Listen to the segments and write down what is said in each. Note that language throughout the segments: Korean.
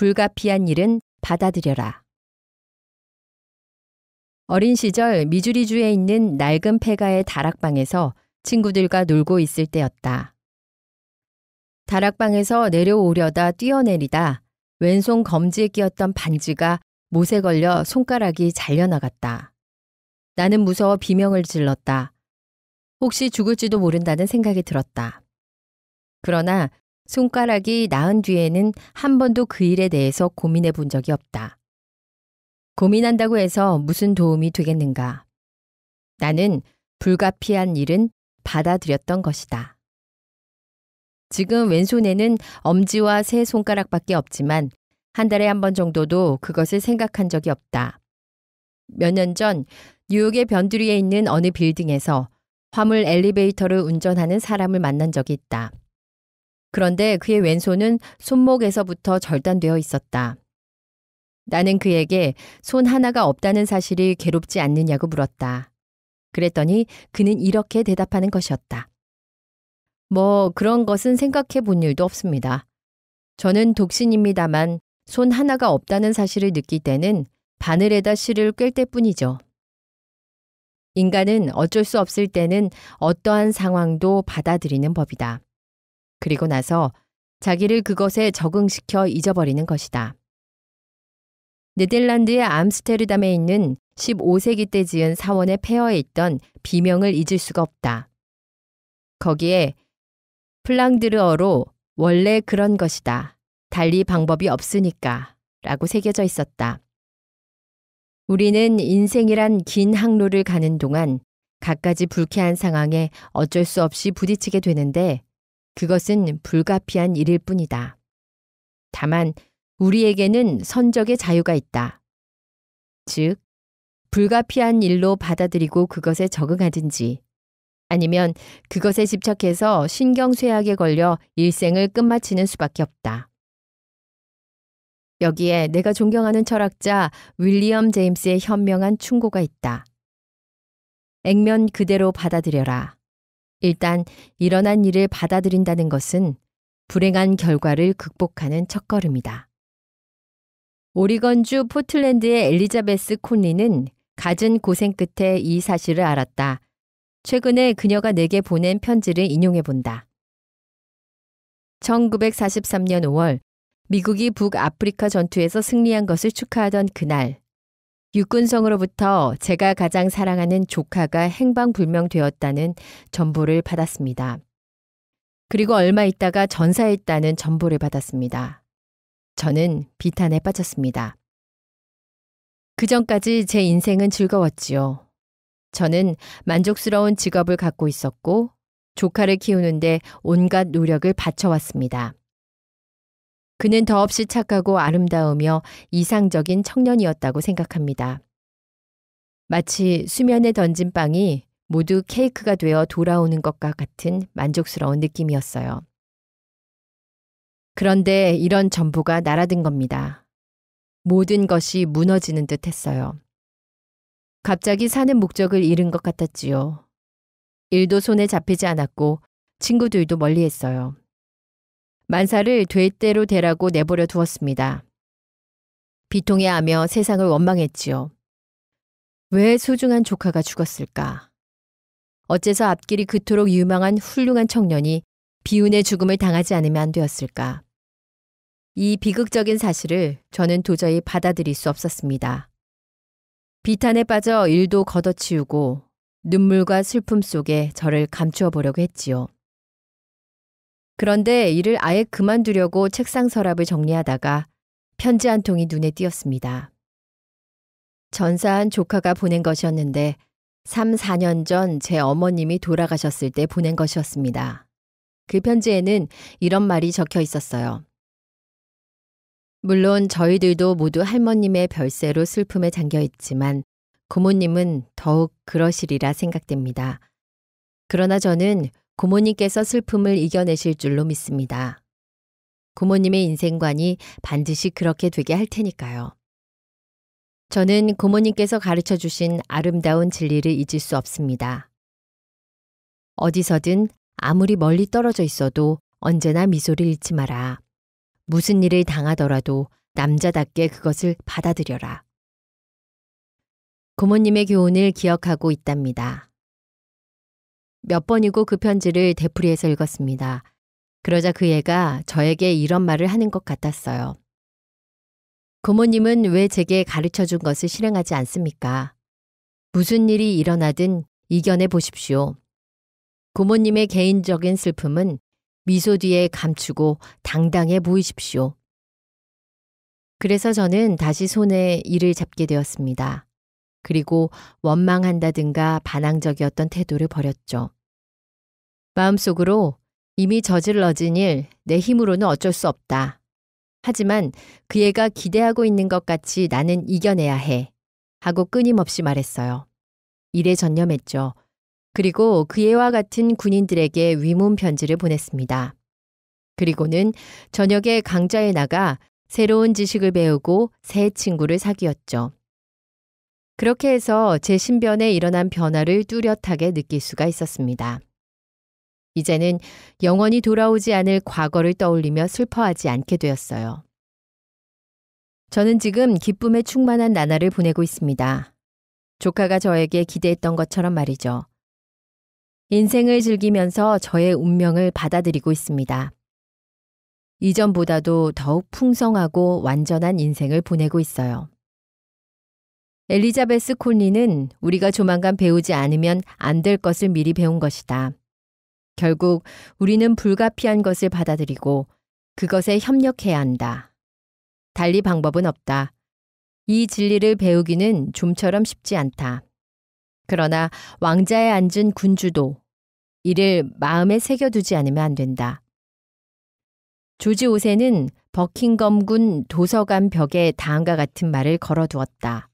불가피한 일은 받아들여라. 어린 시절 미주리주에 있는 낡은 폐가의 다락방에서 친구들과 놀고 있을 때였다. 다락방에서 내려오려다 뛰어내리다 왼손 검지에 끼었던 반지가 못에 걸려 손가락이 잘려나갔다. 나는 무서워 비명을 질렀다. 혹시 죽을지도 모른다는 생각이 들었다. 그러나 손가락이 나은 뒤에는 한 번도 그 일에 대해서 고민해 본 적이 없다. 고민한다고 해서 무슨 도움이 되겠는가? 나는 불가피한 일은 받아들였던 것이다. 지금 왼손에는 엄지와 세 손가락밖에 없지만 한 달에 한 번 정도도 그것을 생각한 적이 없다. 몇 년 전 뉴욕의 변두리에 있는 어느 빌딩에서 화물 엘리베이터를 운전하는 사람을 만난 적이 있다. 그런데 그의 왼손은 손목에서부터 절단되어 있었다. 나는 그에게 손 하나가 없다는 사실이 괴롭지 않느냐고 물었다. 그랬더니 그는 이렇게 대답하는 것이었다. 뭐 그런 것은 생각해 본 일도 없습니다. 저는 독신입니다만 손 하나가 없다는 사실을 느낄 때는 바늘에다 실을 꿰 때뿐이죠. 인간은 어쩔 수 없을 때는 어떠한 상황도 받아들이는 법이다. 그리고 나서 자기를 그것에 적응시켜 잊어버리는 것이다. 네덜란드의 암스테르담에 있는 15세기 때 지은 사원의 폐허에 있던 비명을 잊을 수가 없다. 거기에 플랑드르어로 원래 그런 것이다. 달리 방법이 없으니까 라고 새겨져 있었다. 우리는 인생이란 긴 항로를 가는 동안 갖가지 불쾌한 상황에 어쩔 수 없이 부딪히게 되는데 그것은 불가피한 일일 뿐이다. 다만 우리에게는 선적의 자유가 있다. 즉, 불가피한 일로 받아들이고 그것에 적응하든지 아니면 그것에 집착해서 신경쇠약에 걸려 일생을 끝마치는 수밖에 없다. 여기에 내가 존경하는 철학자 윌리엄 제임스의 현명한 충고가 있다. 액면 그대로 받아들여라. 일단 일어난 일을 받아들인다는 것은 불행한 결과를 극복하는 첫걸음이다. 오리건주 포틀랜드의 엘리자베스 콘리는 갖은 고생 끝에 이 사실을 알았다. 최근에 그녀가 내게 보낸 편지를 인용해 본다. 1943년 5월 미국이 북아프리카 전투에서 승리한 것을 축하하던 그날 육군성으로부터 제가 가장 사랑하는 조카가 행방불명되었다는 전보를 받았습니다. 그리고 얼마 있다가 전사했다는 전보를 받았습니다. 저는 비탄에 빠졌습니다. 그 전까지 제 인생은 즐거웠지요. 저는 만족스러운 직업을 갖고 있었고 조카를 키우는데 온갖 노력을 바쳐왔습니다. 그는 더없이 착하고 아름다우며 이상적인 청년이었다고 생각합니다. 마치 수면에 던진 빵이 모두 케이크가 되어 돌아오는 것과 같은 만족스러운 느낌이었어요. 그런데 이런 전보가 날아든 겁니다. 모든 것이 무너지는 듯 했어요. 갑자기 사는 목적을 잃은 것 같았지요. 일도 손에 잡히지 않았고 친구들도 멀리했어요. 만사를 될 대로 되라고 내버려 두었습니다. 비통해하며 세상을 원망했지요. 왜 소중한 조카가 죽었을까? 어째서 앞길이 그토록 유명한 훌륭한 청년이 비운의 죽음을 당하지 않으면 안 되었을까? 이 비극적인 사실을 저는 도저히 받아들일 수 없었습니다. 비탄에 빠져 일도 걷어치우고 눈물과 슬픔 속에 저를 감추어 보려고 했지요. 그런데 일을 아예 그만두려고 책상 서랍을 정리하다가 편지 한 통이 눈에 띄었습니다. 전사한 조카가 보낸 것이었는데 3, 4년 전 제 어머님이 돌아가셨을 때 보낸 것이었습니다. 그 편지에는 이런 말이 적혀 있었어요. 물론 저희들도 모두 할머님의 별세로 슬픔에 잠겨 있지만 고모님은 더욱 그러시리라 생각됩니다. 그러나 저는 고모님께서 슬픔을 이겨내실 줄로 믿습니다. 고모님의 인생관이 반드시 그렇게 되게 할 테니까요. 저는 고모님께서 가르쳐 주신 아름다운 진리를 잊을 수 없습니다. 어디서든 아무리 멀리 떨어져 있어도 언제나 미소를 잃지 마라. 무슨 일을 당하더라도 남자답게 그것을 받아들여라. 고모님의 교훈을 기억하고 있답니다. 몇 번이고 그 편지를 되풀이해서 읽었습니다. 그러자 그 애가 저에게 이런 말을 하는 것 같았어요. 고모님은 왜 제게 가르쳐 준 것을 실행하지 않습니까? 무슨 일이 일어나든 이겨내 보십시오. 고모님의 개인적인 슬픔은 미소 뒤에 감추고 당당해 보이십시오. 그래서 저는 다시 손에 일을 잡게 되었습니다. 그리고 원망한다든가 반항적이었던 태도를 버렸죠. 마음속으로 이미 저질러진 일, 내 힘으로는 어쩔 수 없다. 하지만 그 애가 기대하고 있는 것 같이 나는 이겨내야 해. 하고 끊임없이 말했어요. 일에 전념했죠. 그리고 그 애와 같은 군인들에게 위문 편지를 보냈습니다. 그리고는 저녁에 강좌에 나가 새로운 지식을 배우고 새 친구를 사귀었죠. 그렇게 해서 제 신변에 일어난 변화를 뚜렷하게 느낄 수가 있었습니다. 이제는 영원히 돌아오지 않을 과거를 떠올리며 슬퍼하지 않게 되었어요. 저는 지금 기쁨에 충만한 나날을 보내고 있습니다. 조카가 저에게 기대했던 것처럼 말이죠. 인생을 즐기면서 저의 운명을 받아들이고 있습니다. 이전보다도 더욱 풍성하고 완전한 인생을 보내고 있어요. 엘리자베스 콜리는 우리가 조만간 배우지 않으면 안 될 것을 미리 배운 것이다. 결국 우리는 불가피한 것을 받아들이고 그것에 협력해야 한다. 달리 방법은 없다. 이 진리를 배우기는 좀처럼 쉽지 않다. 그러나 왕자에 앉은 군주도 이를 마음에 새겨두지 않으면 안 된다. 조지 5세는 버킹엄군 도서관 벽에 다음과 같은 말을 걸어두었다.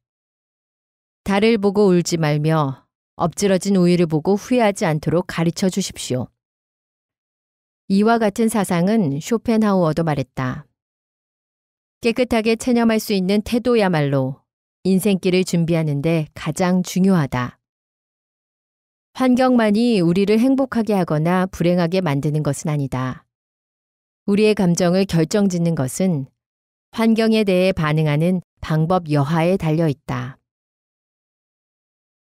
달을 보고 울지 말며 엎질러진 우유를 보고 후회하지 않도록 가르쳐 주십시오. 이와 같은 사상은 쇼펜하우어도 말했다. 깨끗하게 체념할 수 있는 태도야말로 인생길을 준비하는데 가장 중요하다. 환경만이 우리를 행복하게 하거나 불행하게 만드는 것은 아니다. 우리의 감정을 결정짓는 것은 환경에 대해 반응하는 방법 여하에 달려 있다.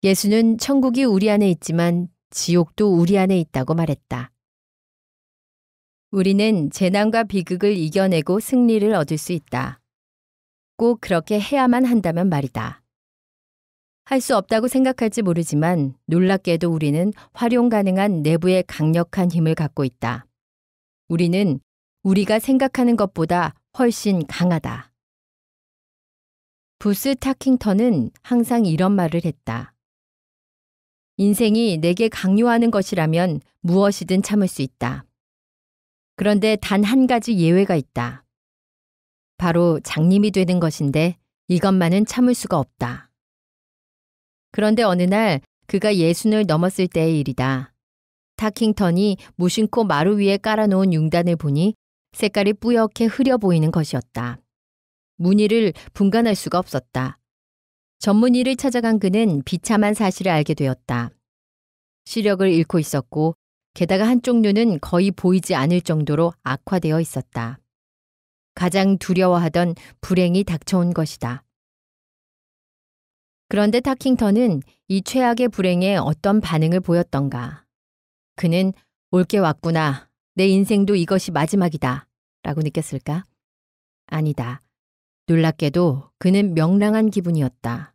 예수는 천국이 우리 안에 있지만 지옥도 우리 안에 있다고 말했다. 우리는 재난과 비극을 이겨내고 승리를 얻을 수 있다. 꼭 그렇게 해야만 한다면 말이다. 할 수 없다고 생각할지 모르지만 놀랍게도 우리는 활용 가능한 내부의 강력한 힘을 갖고 있다. 우리는 우리가 생각하는 것보다 훨씬 강하다. 부스 타킹턴은 항상 이런 말을 했다. 인생이 내게 강요하는 것이라면 무엇이든 참을 수 있다. 그런데 단 한 가지 예외가 있다. 바로 장님이 되는 것인데 이것만은 참을 수가 없다. 그런데 어느 날 그가 60을 넘었을 때의 일이다. 타킹턴이 무심코 마루 위에 깔아놓은 융단을 보니 색깔이 뿌옇게 흐려 보이는 것이었다. 무늬를 분간할 수가 없었다. 전문의를 찾아간 그는 비참한 사실을 알게 되었다. 시력을 잃고 있었고 게다가 한쪽 눈은 거의 보이지 않을 정도로 악화되어 있었다. 가장 두려워하던 불행이 닥쳐온 것이다. 그런데 타킹턴은 이 최악의 불행에 어떤 반응을 보였던가. 그는 옳게 왔구나. 내 인생도 이것이 마지막이다. 라고 느꼈을까? 아니다. 놀랍게도 그는 명랑한 기분이었다.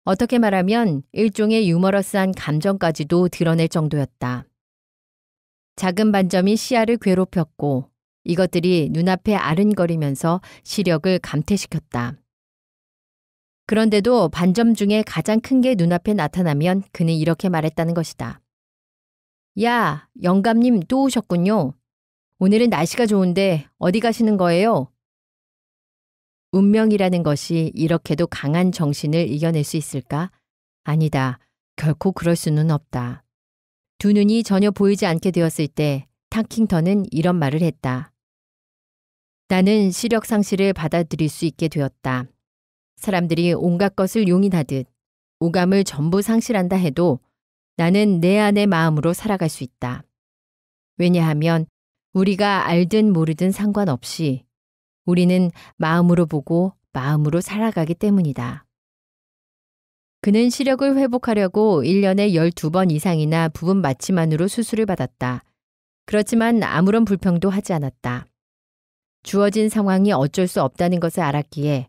어떻게 말하면 일종의 유머러스한 감정까지도 드러낼 정도였다. 작은 반점이 시야를 괴롭혔고 이것들이 눈앞에 아른거리면서 시력을 감퇴시켰다. 그런데도 반점 중에 가장 큰 게 눈앞에 나타나면 그는 이렇게 말했다는 것이다. 야, 영감님 또 오셨군요. 오늘은 날씨가 좋은데 어디 가시는 거예요? 운명이라는 것이 이렇게도 강한 정신을 이겨낼 수 있을까? 아니다. 결코 그럴 수는 없다. 두 눈이 전혀 보이지 않게 되었을 때 타킹턴은 이런 말을 했다. 나는 시력 상실을 받아들일 수 있게 되었다. 사람들이 온갖 것을 용인하듯 오감을 전부 상실한다 해도 나는 내 안의 마음으로 살아갈 수 있다. 왜냐하면 우리가 알든 모르든 상관없이 우리는 마음으로 보고 마음으로 살아가기 때문이다. 그는 시력을 회복하려고 1년에 12번 이상이나 부분 마취만으로 수술을 받았다. 그렇지만 아무런 불평도 하지 않았다. 주어진 상황이 어쩔 수 없다는 것을 알았기에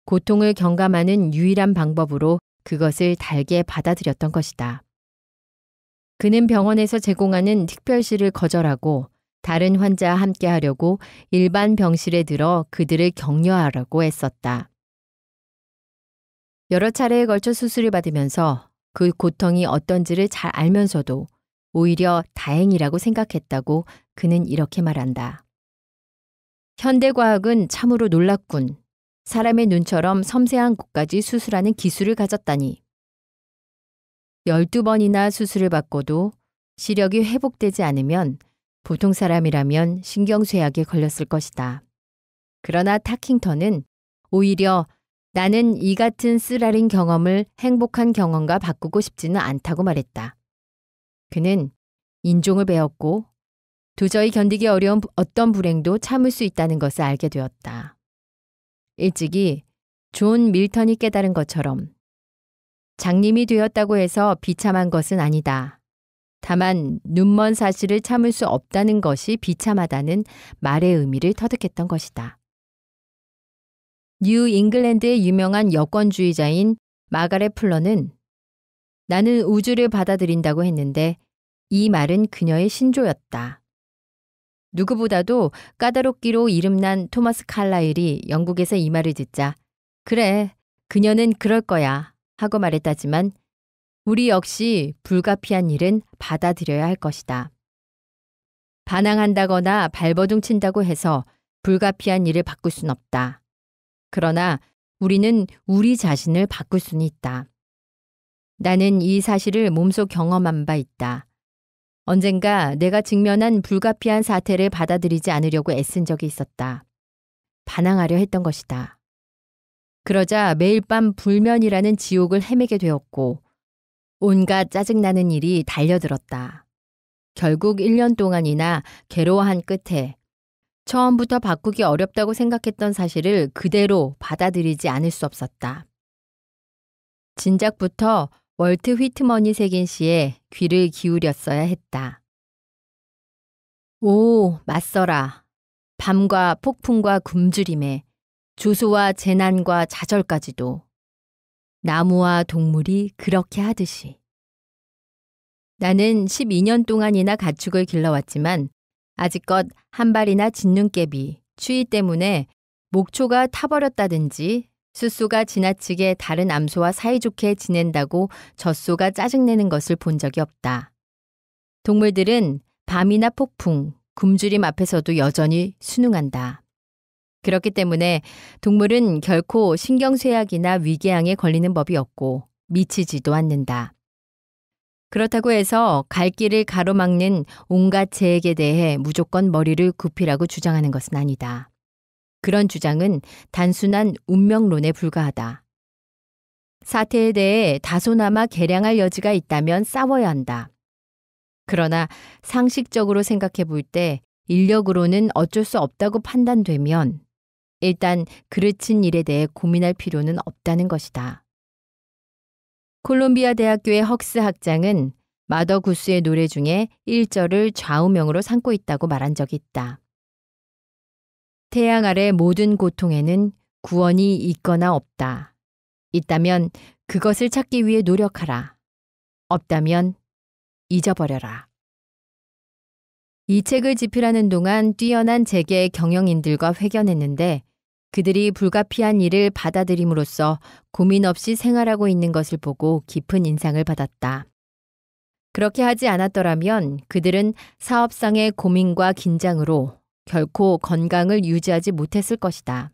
고통을 경감하는 유일한 방법으로 그것을 달게 받아들였던 것이다. 그는 병원에서 제공하는 특별실을 거절하고 다른 환자와 함께하려고 일반 병실에 들어 그들을 격려하려고 애썼다. 여러 차례에 걸쳐 수술을 받으면서 그 고통이 어떤지를 잘 알면서도 오히려 다행이라고 생각했다고 그는 이렇게 말한다. 현대과학은 참으로 놀랍군. 사람의 눈처럼 섬세한 곳까지 수술하는 기술을 가졌다니. 12번이나 수술을 받고도 시력이 회복되지 않으면 보통 사람이라면 신경쇠약에 걸렸을 것이다. 그러나 타킹턴은 오히려 나는 이 같은 쓰라린 경험을 행복한 경험과 바꾸고 싶지는 않다고 말했다. 그는 인종을 배웠고 도저히 견디기 어려운 어떤 불행도 참을 수 있다는 것을 알게 되었다. 일찍이 존 밀턴이 깨달은 것처럼 장님이 되었다고 해서 비참한 것은 아니다. 다만 눈먼 사실을 참을 수 없다는 것이 비참하다는 말의 의미를 터득했던 것이다. 뉴 잉글랜드의 유명한 여권주의자인 마가렛 풀러는 나는 우주를 받아들인다고 했는데 이 말은 그녀의 신조였다. 누구보다도 까다롭기로 이름난 토마스 칼라일이 영국에서 이 말을 듣자 그래, 그녀는 그럴 거야 하고 말했다지만 우리 역시 불가피한 일은 받아들여야 할 것이다. 반항한다거나 발버둥 친다고 해서 불가피한 일을 바꿀 순 없다. 그러나 우리는 우리 자신을 바꿀 수는 있다. 나는 이 사실을 몸소 경험한 바 있다. 언젠가 내가 직면한 불가피한 사태를 받아들이지 않으려고 애쓴 적이 있었다. 반항하려 했던 것이다. 그러자 매일 밤 불면이라는 지옥을 헤매게 되었고 온갖 짜증나는 일이 달려들었다. 결국 1년 동안이나 괴로워한 끝에 처음부터 바꾸기 어렵다고 생각했던 사실을 그대로 받아들이지 않을 수 없었다. 진작부터 월트 휘트먼이 새긴 시에 귀를 기울였어야 했다. 오, 맞서라. 밤과 폭풍과 굶주림에 조소와 재난과 좌절까지도 나무와 동물이 그렇게 하듯이. 나는 12년 동안이나 가축을 길러왔지만 아직껏 한 발이나 짖눈깨비, 추위 때문에 목초가 타버렸다든지 숫소가 지나치게 다른 암소와 사이좋게 지낸다고 젖소가 짜증내는 것을 본 적이 없다. 동물들은 밤이나 폭풍, 굶주림 앞에서도 여전히 순응한다. 그렇기 때문에 동물은 결코 신경쇠약이나 위궤양에 걸리는 법이 없고 미치지도 않는다. 그렇다고 해서 갈 길을 가로막는 온갖 재해에 대해 무조건 머리를 굽히라고 주장하는 것은 아니다. 그런 주장은 단순한 운명론에 불과하다. 사태에 대해 다소나마 개량할 여지가 있다면 싸워야 한다. 그러나 상식적으로 생각해 볼 때 인력으로는 어쩔 수 없다고 판단되면 일단 그르친 일에 대해 고민할 필요는 없다는 것이다. 콜롬비아 대학교의 헉스 학장은 마더 구스의 노래 중에 1절을 좌우명으로 삼고 있다고 말한 적이 있다. 태양 아래 모든 고통에는 구원이 있거나 없다. 있다면 그것을 찾기 위해 노력하라. 없다면 잊어버려라. 이 책을 집필하는 동안 뛰어난 재계 경영인들과 회견했는데 그들이 불가피한 일을 받아들임으로써 고민 없이 생활하고 있는 것을 보고 깊은 인상을 받았다. 그렇게 하지 않았더라면 그들은 사업상의 고민과 긴장으로 결코 건강을 유지하지 못했을 것이다.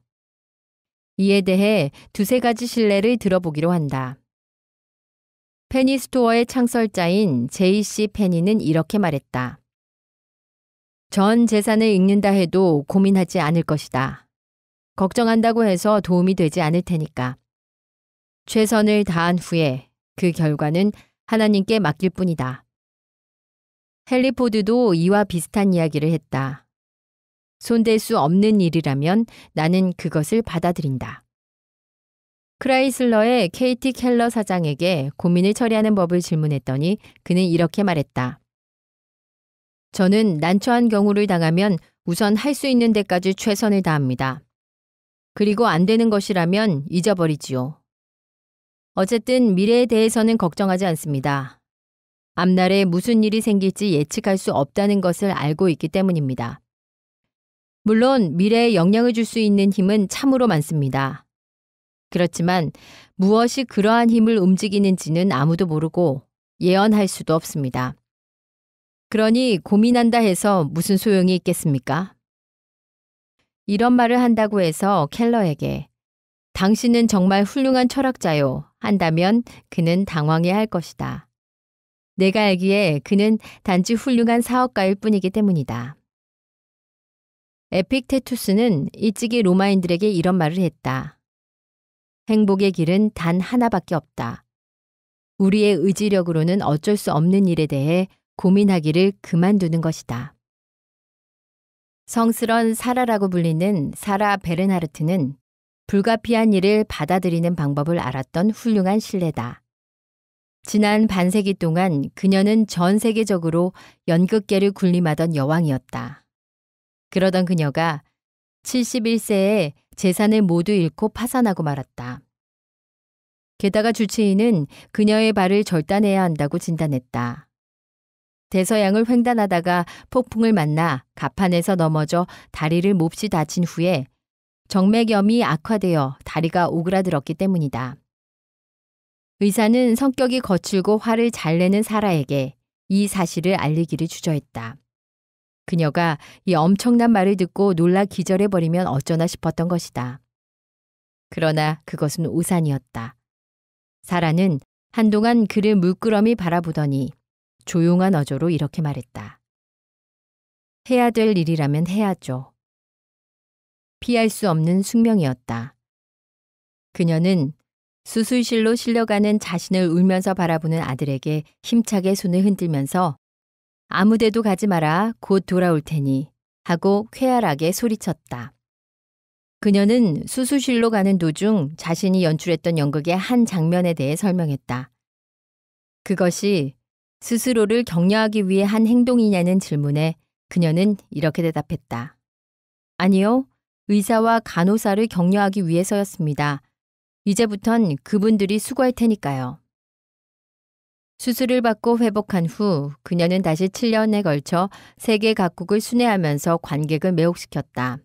이에 대해 두세 가지 신뢰를 들어보기로 한다. 페니 스토어의 창설자인 J.C. 페니는 이렇게 말했다. 전 재산을 읽는다 해도 고민하지 않을 것이다. 걱정한다고 해서 도움이 되지 않을 테니까. 최선을 다한 후에 그 결과는 하나님께 맡길 뿐이다. 헨리 포드도 이와 비슷한 이야기를 했다. 손댈 수 없는 일이라면 나는 그것을 받아들인다. 크라이슬러의 케이티 켈러 사장에게 고민을 처리하는 법을 질문했더니 그는 이렇게 말했다. 저는 난처한 경우를 당하면 우선 할 수 있는 데까지 최선을 다합니다. 그리고 안 되는 것이라면 잊어버리지요. 어쨌든 미래에 대해서는 걱정하지 않습니다. 앞날에 무슨 일이 생길지 예측할 수 없다는 것을 알고 있기 때문입니다. 물론 미래에 영향을 줄 수 있는 힘은 참으로 많습니다. 그렇지만 무엇이 그러한 힘을 움직이는지는 아무도 모르고 예언할 수도 없습니다. 그러니 고민한다 해서 무슨 소용이 있겠습니까? 이런 말을 한다고 해서 켈러에게 당신은 정말 훌륭한 철학자요 한다면 그는 당황해야 할 것이다. 내가 알기에 그는 단지 훌륭한 사업가일 뿐이기 때문이다. 에픽테투스는 일찍이 로마인들에게 이런 말을 했다. 행복의 길은 단 하나밖에 없다. 우리의 의지력으로는 어쩔 수 없는 일에 대해 고민하기를 그만두는 것이다. 성스런 사라라고 불리는 사라 베른하르트는 불가피한 일을 받아들이는 방법을 알았던 훌륭한 신뢰다. 지난 반세기 동안 그녀는 전 세계적으로 연극계를 군림하던 여왕이었다. 그러던 그녀가 71세에 재산을 모두 잃고 파산하고 말았다. 게다가 주치의는 그녀의 발을 절단해야 한다고 진단했다. 대서양을 횡단하다가 폭풍을 만나 갑판에서 넘어져 다리를 몹시 다친 후에 정맥염이 악화되어 다리가 오그라들었기 때문이다. 의사는 성격이 거칠고 화를 잘 내는 사라에게 이 사실을 알리기를 주저했다. 그녀가 이 엄청난 말을 듣고 놀라 기절해버리면 어쩌나 싶었던 것이다. 그러나 그것은 오산이었다. 사라는 한동안 그를 물끄러미 바라보더니 조용한 어조로 이렇게 말했다. 해야 될 일이라면 해야죠. 피할 수 없는 숙명이었다. 그녀는 수술실로 실려가는 자신을 울면서 바라보는 아들에게 힘차게 손을 흔들면서 아무데도 가지 마라, 곧 돌아올 테니 하고 쾌활하게 소리쳤다. 그녀는 수술실로 가는 도중 자신이 연출했던 연극의 한 장면에 대해 설명했다. 그것이 스스로를 격려하기 위해 한 행동이냐는 질문에 그녀는 이렇게 대답했다. 아니요, 의사와 간호사를 격려하기 위해서였습니다. 이제부턴 그분들이 수고할 테니까요. 수술을 받고 회복한 후 그녀는 다시 7년에 걸쳐 세계 각국을 순회하면서 관객을 매혹시켰다.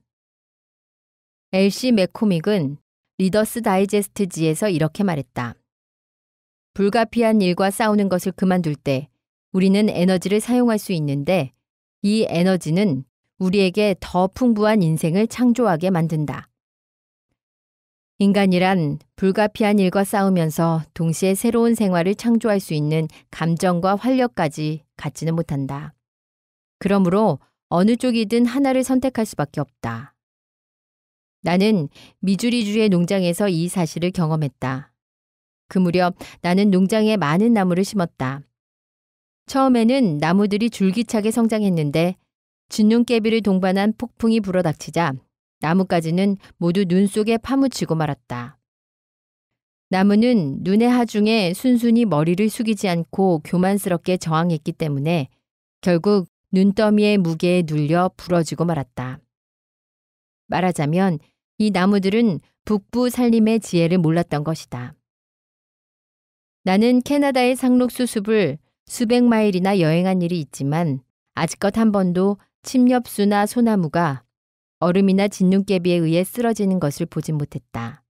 엘시 맥코믹은 리더스 다이제스트지에서 이렇게 말했다. 불가피한 일과 싸우는 것을 그만둘 때 우리는 에너지를 사용할 수 있는데 이 에너지는 우리에게 더 풍부한 인생을 창조하게 만든다. 인간이란 불가피한 일과 싸우면서 동시에 새로운 생활을 창조할 수 있는 감정과 활력까지 갖지는 못한다. 그러므로 어느 쪽이든 하나를 선택할 수밖에 없다. 나는 미주리주의 농장에서 이 사실을 경험했다. 그 무렵 나는 농장에 많은 나무를 심었다. 처음에는 나무들이 줄기차게 성장했는데 진눈깨비를 동반한 폭풍이 불어닥치자 나무까지는 모두 눈 속에 파묻히고 말았다. 나무는 눈의 하중에 순순히 머리를 숙이지 않고 교만스럽게 저항했기 때문에 결국 눈더미의 무게에 눌려 부러지고 말았다. 말하자면 이 나무들은 북부 산림의 지혜를 몰랐던 것이다. 나는 캐나다의 상록수숲을 수백 마일이나 여행한 일이 있지만 아직껏 한 번도 침엽수나 소나무가 얼음이나 진눈깨비에 의해 쓰러지는 것을 보진 못했다.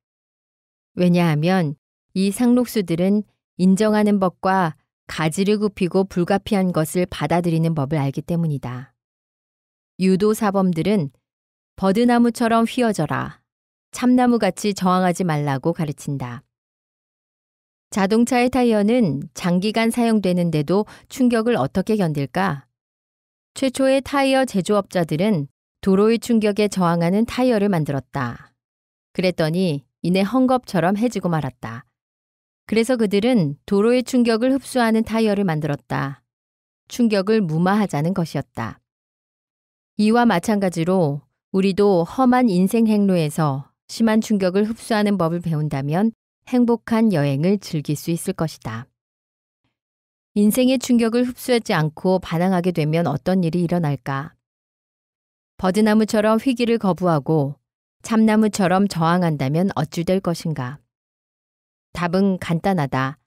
왜냐하면 이 상록수들은 인정하는 법과 가지를 굽히고 불가피한 것을 받아들이는 법을 알기 때문이다. 유도 사범들은 버드나무처럼 휘어져라, 참나무같이 저항하지 말라고 가르친다. 자동차의 타이어는 장기간 사용되는데도 충격을 어떻게 견딜까? 최초의 타이어 제조업자들은 도로의 충격에 저항하는 타이어를 만들었다. 그랬더니 이내 헝겊처럼 해지고 말았다. 그래서 그들은 도로의 충격을 흡수하는 타이어를 만들었다. 충격을 무마하자는 것이었다. 이와 마찬가지로 우리도 험한 인생 행로에서 심한 충격을 흡수하는 법을 배운다면 행복한 여행을 즐길 수 있을 것이다. 인생의 충격을 흡수하지 않고 반항하게 되면 어떤 일이 일어날까? 버드나무처럼 위기를 거부하고 참나무처럼 저항한다면 어찌 될 것인가? 답은 간단하다.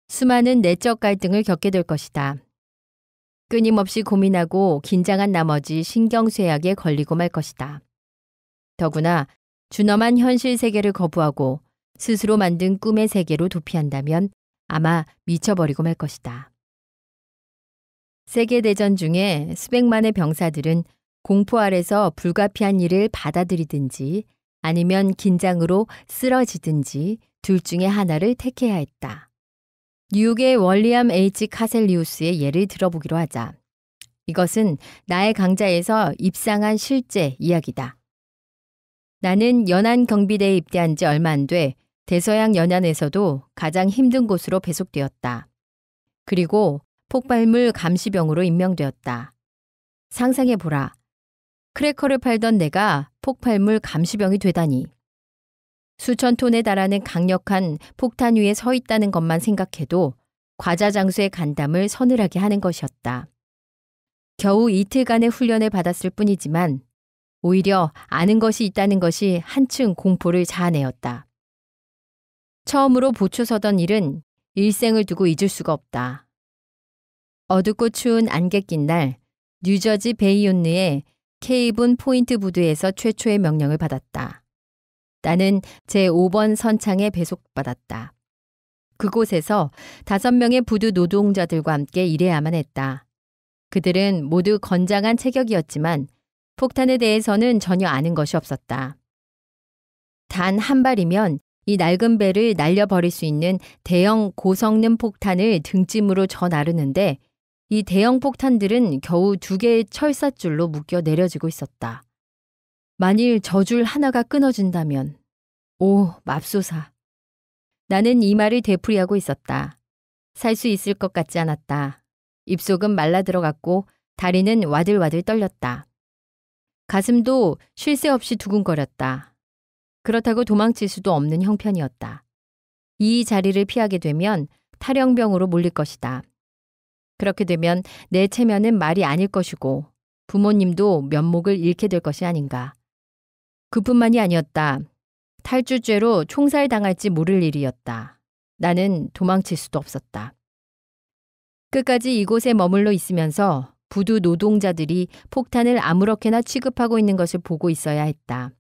수많은 내적 갈등을 겪게 될 것이다. 끊임없이 고민하고 긴장한 나머지 신경쇠약에 걸리고 말 것이다. 더구나 준엄한 현실 세계를 거부하고 스스로 만든 꿈의 세계로 도피한다면 아마 미쳐버리고 말 것이다. 세계대전 중에 수백만의 병사들은 공포 아래서 불가피한 일을 받아들이든지 아니면 긴장으로 쓰러지든지 둘 중에 하나를 택해야 했다. 뉴욕의 월리엄 H. 카셀리우스의 예를 들어보기로 하자. 이것은 나의 강좌에서 입상한 실제 이야기다. 나는 연안 경비대에 입대한 지 얼마 안 돼 대서양 연안에서도 가장 힘든 곳으로 배속되었다. 그리고 폭발물 감시병으로 임명되었다. 상상해보라. 크래커를 팔던 내가 폭발물 감시병이 되다니. 수천 톤에 달하는 강력한 폭탄 위에 서 있다는 것만 생각해도 과자 장수의 간담을 서늘하게 하는 것이었다. 겨우 이틀간의 훈련을 받았을 뿐이지만 오히려 아는 것이 있다는 것이 한층 공포를 자아내었다. 처음으로 보초 서던 일은 일생을 두고 잊을 수가 없다. 어둡고 추운 안개 낀 날 뉴저지 베이온느의 케이븐 포인트 부두에서 최초의 명령을 받았다. 나는 제5번 선창에 배속받았다. 그곳에서 5명의 부두 노동자들과 함께 일해야만 했다. 그들은 모두 건장한 체격이었지만 폭탄에 대해서는 전혀 아는 것이 없었다. 단 한 발이면 이 낡은 배를 날려버릴 수 있는 대형 고성능 폭탄을 등짐으로 져 나르는데 이 대형 폭탄들은 겨우 2개의 철사줄로 묶여 내려지고 있었다. 만일 저 줄 하나가 끊어진다면, 오, 맙소사. 나는 이 말을 되풀이하고 있었다. 살 수 있을 것 같지 않았다. 입속은 말라 들어갔고 다리는 와들와들 떨렸다. 가슴도 쉴 새 없이 두근거렸다. 그렇다고 도망칠 수도 없는 형편이었다. 이 자리를 피하게 되면 탈영병으로 몰릴 것이다. 그렇게 되면 내 체면은 말이 아닐 것이고 부모님도 면목을 잃게 될 것이 아닌가. 그뿐만이 아니었다. 탈주죄로 총살당할지 모를 일이었다. 나는 도망칠 수도 없었다. 끝까지 이곳에 머물러 있으면서 부두 노동자들이 폭탄을 아무렇게나 취급하고 있는 것을 보고 있어야 했다.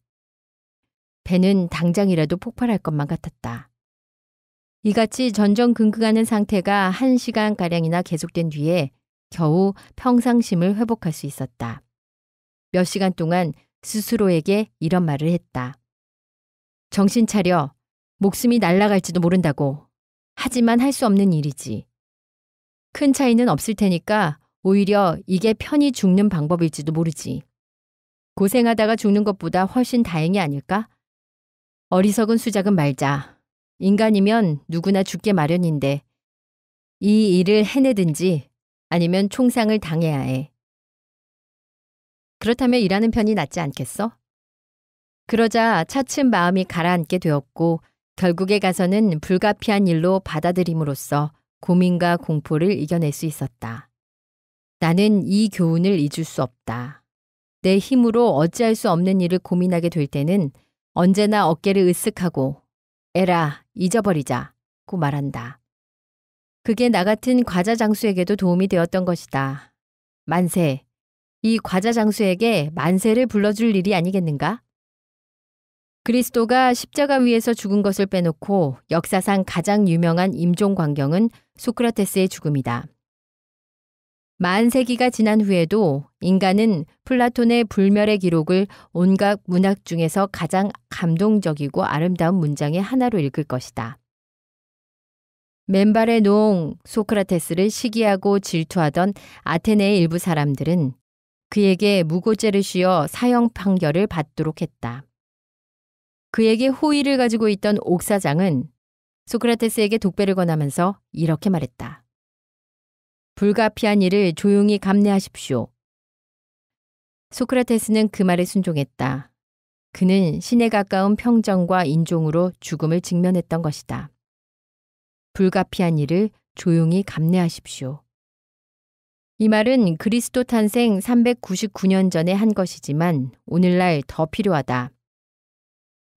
배는 당장이라도 폭발할 것만 같았다. 이같이 전전긍긍하는 상태가 1시간가량이나 계속된 뒤에 겨우 평상심을 회복할 수 있었다. 몇 시간 동안 스스로에게 이런 말을 했다. 정신 차려. 목숨이 날아갈지도 모른다고. 하지만 할 수 없는 일이지. 큰 차이는 없을 테니까 오히려 이게 편히 죽는 방법일지도 모르지. 고생하다가 죽는 것보다 훨씬 다행이 아닐까? 어리석은 수작은 말자. 인간이면 누구나 죽게 마련인데 이 일을 해내든지 아니면 총상을 당해야 해. 그렇다면 일하는 편이 낫지 않겠어? 그러자 차츰 마음이 가라앉게 되었고 결국에 가서는 불가피한 일로 받아들임으로써 고민과 공포를 이겨낼 수 있었다. 나는 이 교훈을 잊을 수 없다. 내 힘으로 어찌할 수 없는 일을 고민하게 될 때는 언제나 어깨를 으쓱하고 에라, 잊어버리자고 말한다. 그게 나 같은 과자 장수에게도 도움이 되었던 것이다. 만세. 이 과자 장수에게 만세를 불러줄 일이 아니겠는가? 그리스도가 십자가 위에서 죽은 것을 빼놓고 역사상 가장 유명한 임종 광경은 소크라테스의 죽음이다. 40세기가 지난 후에도 인간은 플라톤의 불멸의 기록을 온갖 문학 중에서 가장 감동적이고 아름다운 문장의 하나로 읽을 것이다. 맨발의 농 소크라테스를 시기하고 질투하던 아테네의 일부 사람들은 그에게 무고죄를 씌워 사형 판결을 받도록 했다. 그에게 호의를 가지고 있던 옥사장은 소크라테스에게 독배를 권하면서 이렇게 말했다. 불가피한 일을 조용히 감내하십시오. 소크라테스는 그 말에 순종했다. 그는 신에 가까운 평정과 인종으로 죽음을 직면했던 것이다. 불가피한 일을 조용히 감내하십시오. 이 말은 그리스도 탄생 399년 전에 한 것이지만 오늘날 더 필요하다.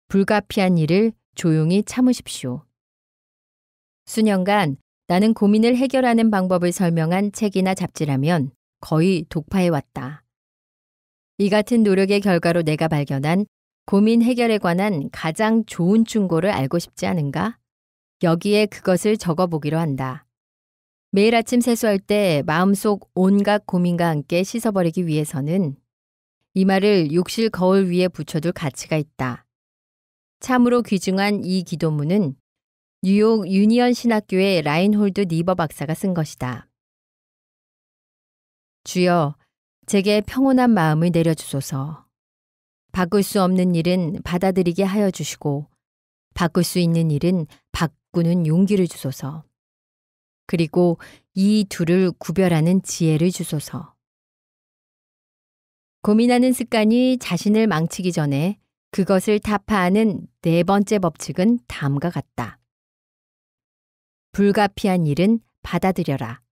불가피한 일을 조용히 참으십시오. 수년간 나는 고민을 해결하는 방법을 설명한 책이나 잡지라면 거의 독파해왔다. 이 같은 노력의 결과로 내가 발견한 고민 해결에 관한 가장 좋은 충고를 알고 싶지 않은가? 여기에 그것을 적어보기로 한다. 매일 아침 세수할 때 마음속 온갖 고민과 함께 씻어버리기 위해서는 이 말을 욕실 거울 위에 붙여둘 가치가 있다. 참으로 귀중한 이 기도문은 뉴욕 유니언 신학교의 라인홀드 니버 박사가 쓴 것이다. 주여, 제게 평온한 마음을 내려주소서. 바꿀 수 없는 일은 받아들이게 하여 주시고 바꿀 수 있는 일은 바꾸는 용기를 주소서. 그리고 이 둘을 구별하는 지혜를 주소서. 고민하는 습관이 자신을 망치기 전에 그것을 타파하는 네 번째 법칙은 다음과 같다. 불가피한 일은 받아들여라.